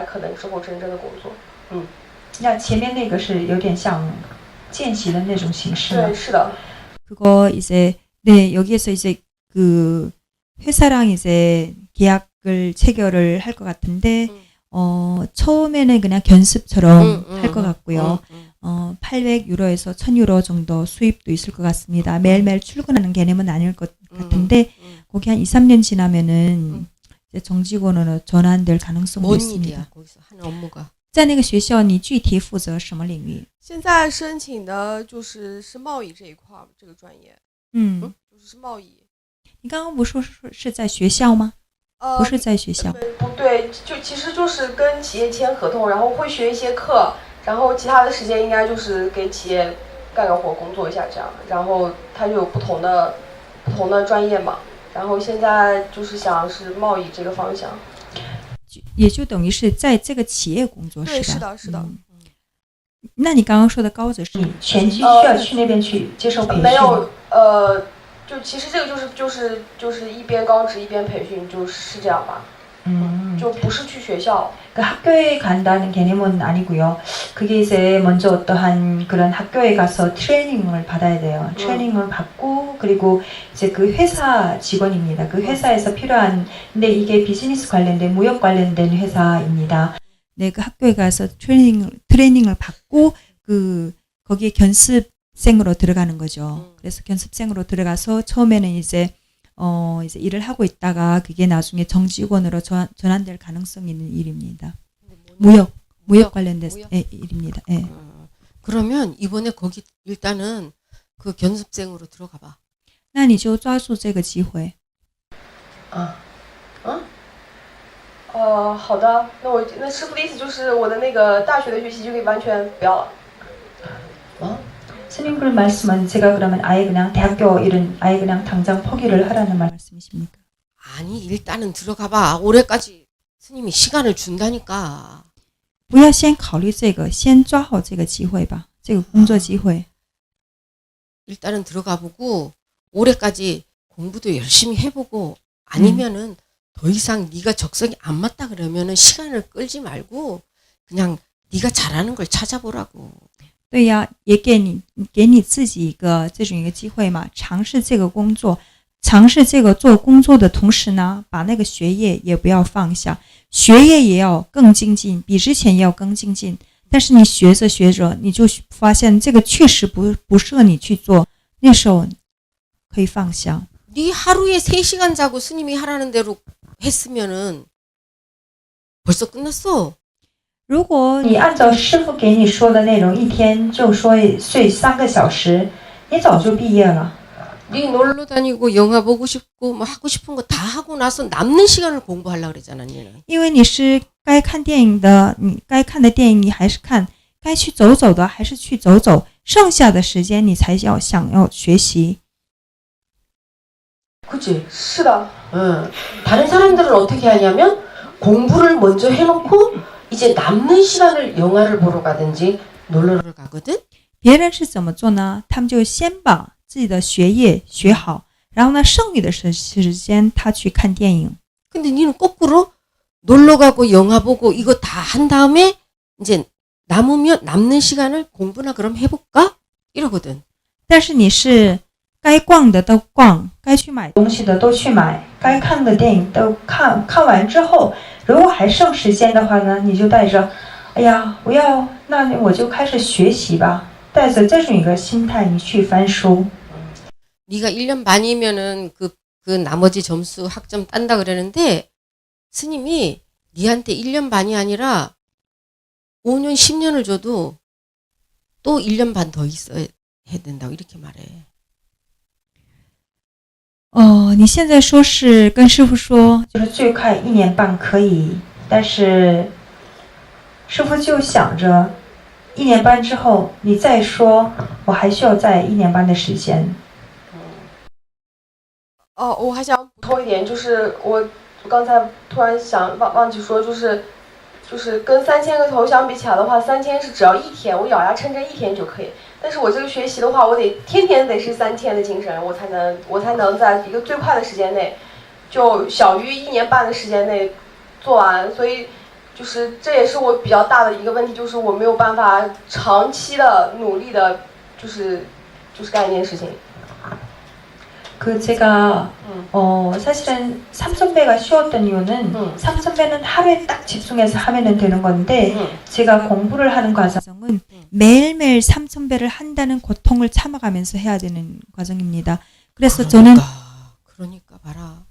Speaker 4: 可能之后真正的工作。
Speaker 5: 那前面那个是有点像见习的那种形式吗？
Speaker 4: 对，是的。
Speaker 2: 그거 이제 네 여기에서 이제 그 회사랑 이제 계약을 체결을 할 것 같은데 처음에는 그냥 견습처럼 할 것 같고요. 800유로에서 1000유로 정도 수입도 있을 것 같습니다. 매일매일 출근하는 개념은 아닐 것 같은데 거기 한 2, 3년 지나면은 이제 정직원으로 전환될 가능성도
Speaker 3: 뭔
Speaker 2: 있습니다.
Speaker 3: 일이야 거기서 하는 업무가?
Speaker 2: 在那个学校，你具体负责什么领域？
Speaker 4: 现在申请的是贸易这一块这个专业，就是贸易。
Speaker 2: 你刚刚不说是在学校吗？不是在学校。
Speaker 4: 不对，其实就是跟企业签合同，然后会学一些课，然后其他的时间应该就是给企业干个活，工作一下这样。然后它就有不同的专业嘛。然后现在就是想是贸易这个方向。
Speaker 2: 也就等于是在这个企业工作，
Speaker 4: 对，
Speaker 2: 是吧？
Speaker 4: 是的。
Speaker 2: 那你刚刚说的高职是
Speaker 5: 你前期需要去那边去接受培训？
Speaker 4: 没有，就其实这个就是一边高职一边培训，就是这样吧。就不是去学校。
Speaker 5: 그 학교에 간다는 개념은 아니고요. 그게 이제 먼저 어떠한 그런 학교에 가서 트레이닝을 받아야 돼요. 트레이닝을 받고 그리고 이제 그 회사 직원입니다. 그 회사에서 필요한 근데 이게 비즈니스 관련된 무역 관련된 회사입니다.
Speaker 2: 네, 그 학교에 가서 트레이닝을 받고 그 거기에 견습생으로 들어가는 거죠. 그래서 견습생으로 들어가서 처음에는 이제 일을 하고 있다가 그게 나중에 정직원으로 전환될 가능성이 있는 일입니다. 무역 관련된 일입니다. 예.
Speaker 3: 그러면 이번에 거기 일단은 그 견습생으로 들어가 봐.
Speaker 2: 那你就抓住这个机会。
Speaker 4: 好的，那师傅的意思就是我的那个大学的学习就可以完全不要了。
Speaker 5: 스님 그 말씀은 제가 그러면 아예 그냥 대학교 일은 아예 그냥 당장 포기를 하라는 말씀이십니까?
Speaker 3: 아니 일단은 들어가 봐. 올해까지 스님이 시간을 준다니까.
Speaker 2: 不要先考虑这个，先抓好这个机会吧，这个工作机会。
Speaker 3: 일단은 들어가 보고 올해까지 공부도 열심히 해보고 아니면은 더 이상 네가 적성이 안 맞다 그러면은 시간을 끌지 말고 그냥 네가 잘하는 걸 찾아보라고.
Speaker 2: 对呀，也给你自己一个这种一个机会嘛，尝试这个工作，尝试这个做工作的同时呢，把那个学业也不要放下，学业也要更精进，比之前也要更精进。但是你学着学着，你就发现这个确实不适合你去做，那时候可以放下。
Speaker 3: 네 하루에 3시간 자고 스님이 하라는 대로 했으면은 벌써 끝났어.
Speaker 2: 如果
Speaker 5: 你按照师父给你说的内容，一天就说睡3个小时，你早就毕业了。
Speaker 3: 네 놀러 다니고 영화 보고 싶고 뭐 하고 싶은 거 다 하고 나서 남는 시간을 공부하려고 그랬잖아, 얘는.
Speaker 2: 因为你是该看电影的，你该看的电影你还是看，该去走走的还是去走走，剩下的时间你才想要学习。
Speaker 3: 그치?
Speaker 4: 是的。
Speaker 3: 다른 사람들은 어떻게 하냐면 공부를 먼저 해놓고 이제 남는 시간을 영화를 보러 가든지 놀러를 가거든?
Speaker 2: 别人是怎么做呢？他们就先把自己的学业学好，然后呢，剩余的时间他去看电影。
Speaker 3: 근데 니는 거꾸로 놀러 가고 영화 보고 이거 다 한 다음에 이제 남는 시간을 공부나 그럼 해볼까? 이러거든.
Speaker 2: 但是你是该逛的都逛，该去买
Speaker 5: 东西的都去买，该看的电影都看，看完之后，如果还剩时间的话呢，你就带着，哎呀，不要，那我就开始学习吧，带着这种一个心态，你去翻书。
Speaker 3: 네가 1년 반이면은 그 나머지 점수 학점 딴다 그러는데 스님이 니한테 1년 반이 아니라 5년, 10년을 줘도 또 1년 반 더 있어야 된다고 이렇게 말해.
Speaker 2: 你现在说是跟师傅说，
Speaker 5: 就是最快1年半可以，但是师傅就想着1年半之后你再说，我还需要再1年半的时间。
Speaker 4: 我还想补充一点，就是我我刚才突然忘记说，就是跟3000个头相比起来的话，3000是只要1天，我咬牙撑着1天就可以。但是我这个学习的话，我得天天得是3天的精神，我才能在一个最快的时间内，就小于1年半的时间内做完。所以就是这也是我比较大的一个问题，就是我没有办法长期的努力的，就是干一件事情。
Speaker 5: 그 제가 사실은 삼선배가 쉬웠던 이유는 삼선배는 하루에 딱 집중해서 하면은 되는 건데 제가 공부를 하는 과정은
Speaker 2: 매일매일 3,000배를 한다는 고통을 참아가면서 해야 되는 과정입니다. 그래서 저는
Speaker 3: 그러니까 봐라.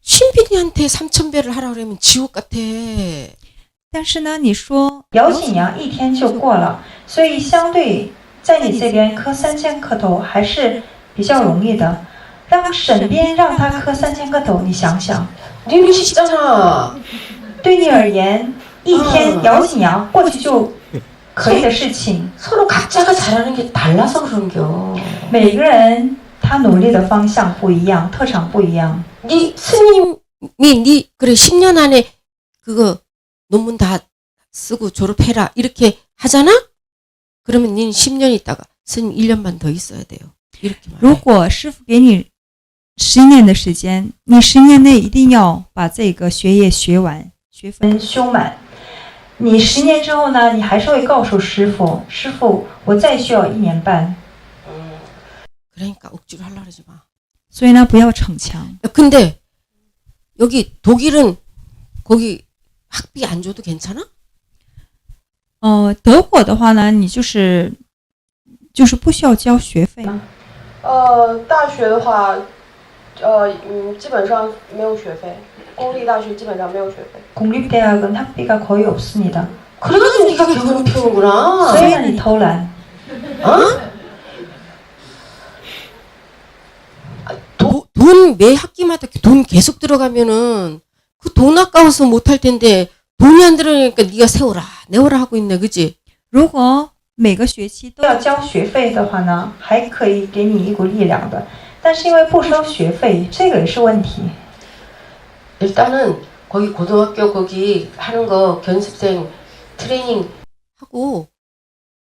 Speaker 3: 신빈이한테 3000배를 하라 그러면 지옥 같아.
Speaker 2: 但是呢，你说
Speaker 5: 姚锦阳1天就过了，所以相对在你这边磕3000颗头还是比较容易的。让沈编让他磕3000颗头，你想想，
Speaker 3: 니는 쉽잖아.
Speaker 5: 对你而言，1天姚锦阳过去就可以的事情，
Speaker 3: 서로 각자가 잘하는 게 달라서 그런겨.
Speaker 5: 每个人他努力的方向不一样，特长不一样。
Speaker 3: 네 스님이 그래 10년 안에 그거 논문 다 쓰고 졸업해라 이렇게 하잖아? 그러면 니는 10년 있다가 스님 1년만 더 있어야 돼요. 이렇게 말해.
Speaker 2: 如果师傅给你10年的时间，你10年内一定要把这个学业学完，学分
Speaker 5: 修满。你10年之后呢，你还是会告诉师傅，师傅，我再需要1年半。
Speaker 3: 그러니까 억지로 하려고 그러지 마.
Speaker 2: 所以呢，不要逞强。
Speaker 3: 근데 여기 독일은 거기 학비 안 줘도 괜찮아?
Speaker 2: 德国的话呢，你就是不需要交学费。
Speaker 4: 大学的话，基本上没有学费，公立大学基本上没有学费。
Speaker 5: 공립대학은 학비가 거의 없습니다.
Speaker 3: 그래가지고 네가 게으름 피우는구나.
Speaker 5: 所以呢，你偷懒。
Speaker 3: 돈 매 학기마다 돈 계속 들어가면은 그 돈 아까워서 못할 텐데 돈이 안 들어가니까 네가 내워라 하고 있네, 그지?
Speaker 2: 如果每个学期都
Speaker 5: 要交学费的话呢，还可以给你一股力量的，但是因为不收学费，这个也是问题。
Speaker 3: 일단은 거기 고등학교 거기 하는 거 견습생 트레이닝 하고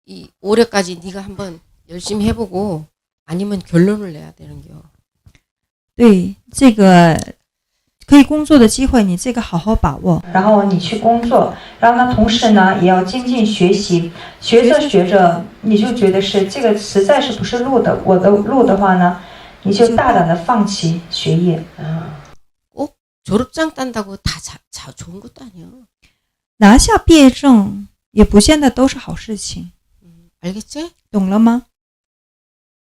Speaker 3: 이 올해까지 네가 한번 열심히 해보고 아니면 결론을 내야 되는겨.
Speaker 2: 对这个可以工作的机会，你这个好好把握。
Speaker 5: 然后你去工作，然后呢，同时呢也要精进学习，学着学着你就觉得是这个实在是不是我的路的话呢，你就大胆的放弃学业。
Speaker 3: 꼭 졸업장 딴다고 다 좋은 것도 아니야.
Speaker 2: 拿下毕业证也不见得都是好事情，
Speaker 3: 알겠지?
Speaker 2: 懂了吗？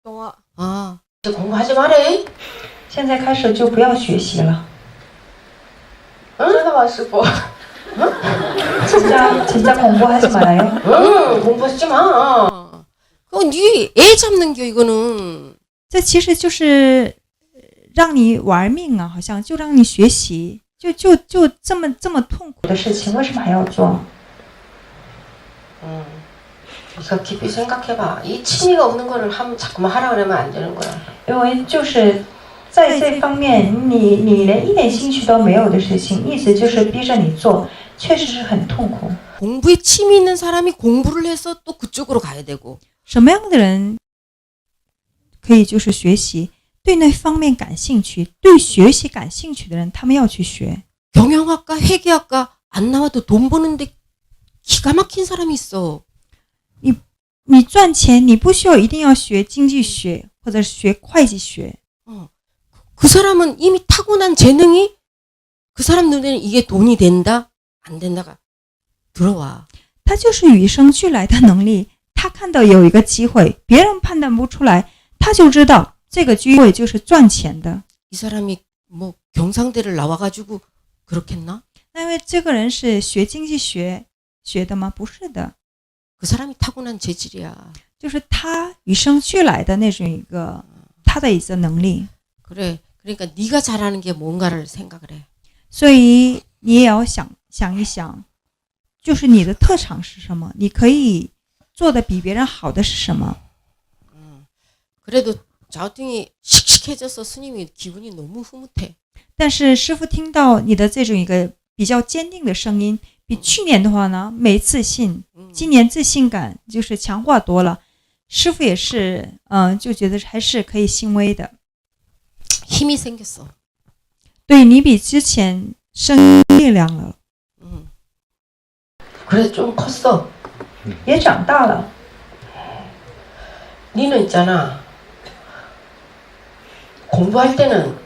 Speaker 4: 懂了。
Speaker 3: 아, 이제 공부하지 말해.
Speaker 5: 现在开始就不要学习了。
Speaker 4: 真的吗，师傅？
Speaker 5: 진짜 공부하지 말아요.
Speaker 3: 응, 공부하지 마. 그거 네 애 잡는겨 이거는.
Speaker 2: 这其实就是让你玩命啊，好像就让你学习，就这么痛苦。
Speaker 5: 的事情为什么还要做？
Speaker 3: 네가 깊이 생각해봐. 이 취미가 없는 거를 자꾸만 하라 그러면 안 되는 거야.
Speaker 5: 因为就是在这方面，你连一点兴趣都没有的事情，一直就是逼着你做，确实是很痛苦。
Speaker 3: 공부에 취미 있는 사람이 공부를 해서 또 그쪽으로 가야 되고.
Speaker 2: 什么样的人可以就是学习，对那方面感兴趣，对学习感兴趣的人，他们要去学。
Speaker 3: 경영학과, 회계학과 안 나와도 돈 버는데 기가 막힌 사람이 있어.
Speaker 2: 你赚钱，你不需要一定要学经济学或者是学会计学。
Speaker 3: 그 사람은 이미 타고난 재능이 그 사람 눈에는 이게 돈이 된다, 안 된다가 들어와.
Speaker 2: 他就是与生俱来的能力，他看到有一个机会，别人判断不出来，他就知道这个机会就是赚钱的。
Speaker 3: 이 사람이 뭐 경상대를 나와가지고 그렇겠나?
Speaker 2: 那因为这个人是学经济学的吗？不是的，
Speaker 3: 그 사람이 타고난 재질이야.
Speaker 2: 就是他与生俱来的那种一个他的一个能力。
Speaker 3: 그래. 그러니까 네가 잘하는 게 뭔가를 생각을 해.
Speaker 2: 所以你也要想一想，就是你的特长是什么，你可以做的比别人好的是什么。
Speaker 3: 그래도 좌우등이 씩씩해져서 스님이 기분이 너무 흐뭇해.
Speaker 2: 但是师父听到你的这种一个比较坚定的声音，比去年的话呢没自信，今年自信感就是强化多了。师父也是就觉得还是可以欣慰的。
Speaker 3: 힘이 생겼어.
Speaker 2: 对你比之前生力量了。
Speaker 3: 그래 좀 컸어.
Speaker 5: 也长大了。
Speaker 3: 니는 있잖아. 공부할 때는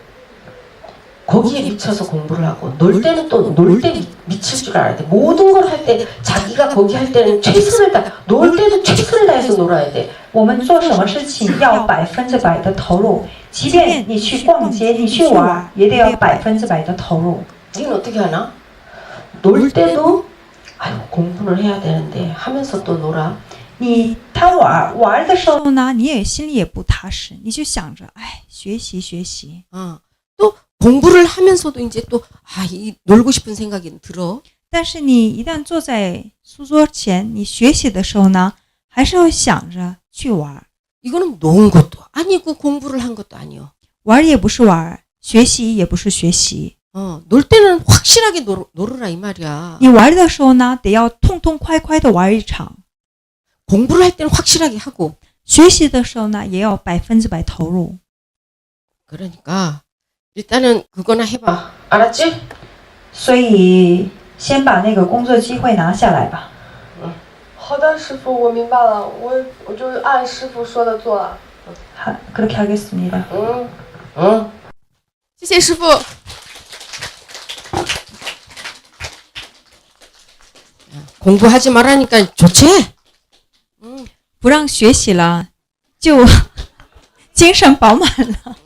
Speaker 3: 거기에 미쳐서 공부를 하고 놀 때는 또 놀 때 미칠 줄 알아야 돼. 모든 걸 할 때 자기가 거기 할 때는 최선을 다 놀 때도 최선을 다해서 놀아야 돼.
Speaker 5: 我们做什么事情要100%的投入，即便你去逛街，你去玩，也得要100%的投入。
Speaker 3: 니는 어떻게 하나? 놀 때도 아유 공부를 해야 되는데 하면서 또 놀아.
Speaker 5: 他玩的时候，
Speaker 2: 然后呢，你也心里也不踏实，你就想着，哎，学习学习。
Speaker 3: 또 공부를 하면서도 이제 또 이 놀고 싶은 생각이 들어.
Speaker 2: 但是你一旦坐在书桌前，你学习的时候呢，还是要想着去玩。
Speaker 3: 이거는 논 것도 아니고 공부를 한 것도 아니요.
Speaker 2: 玩也不是玩，学习也不是学习。
Speaker 3: 놀 때는 확실하게 놀으라 이 말이야.
Speaker 2: 你玩的时候呢，得要痛痛快快的玩一场。
Speaker 3: 공부를 할 때는 확실하게 하고.
Speaker 2: 学习的时候呢，也要100%投入。
Speaker 3: 그러니까 일단은 그거나 해봐. 알았지?
Speaker 5: 所以先把那个工作机会拿下来吧。
Speaker 4: 好的，师傅，我明白了，我就按师傅说的做了。
Speaker 5: 그렇게 하겠습니다.
Speaker 3: 응. 谢谢师傅. 공부하지 말라니까 좋지?
Speaker 2: 不让学习了，就精神饱满了。